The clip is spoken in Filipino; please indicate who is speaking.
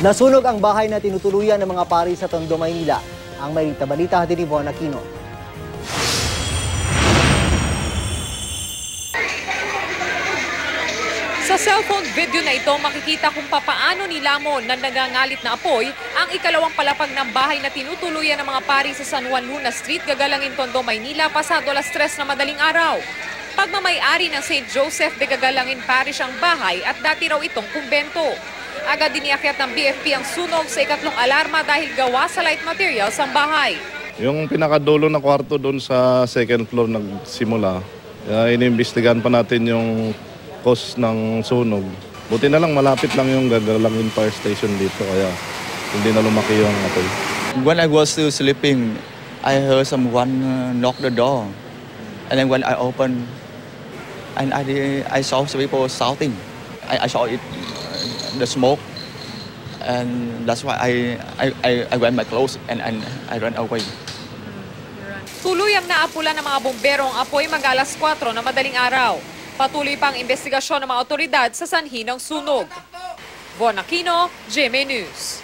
Speaker 1: Nasunog ang bahay na tinutuluyan ng mga pari sa Tondo, Maynila. Ang may balita hatid ni Von Aquino.
Speaker 2: Sa cellphone video na ito, makikita kung papaano nilamon ng nagangalit na apoy ang ikalawang palapag ng bahay na tinutuluyan ng mga pari sa San Juan Luna Street, Gagalangin, Tondo, Maynila, pasado 3:00 na madaling araw. Pagmamay-ari ng St. Joseph de Gagalangin Parish ang bahay at dati raw itong kumbento. Agad diniakyat ng BFP ang sunog sa ikatlong alarma dahil gawa sa light materials ang bahay.
Speaker 3: Yung pinakadulo na kwarto doon sa second floor nagsimula, iniimbestigahan pa natin yung cause ng sunog. Buti na lang malapit lang yung Gagalangin Fire Station dito kaya hindi na lumaki yung apoy.
Speaker 4: When I was still sleeping, I heard someone knock the door. And then when I opened, and I saw some people shouting. I saw it, the smoke, and that's why I went my clothes and I ran away.
Speaker 2: Tuluyang naapula ng mga bumbero ang apoy mag-alas 4 na madaling araw. Patuloy pang investigasyon ng mga otoridad sa sanhi ng sunog. Von Aquino, GMA News.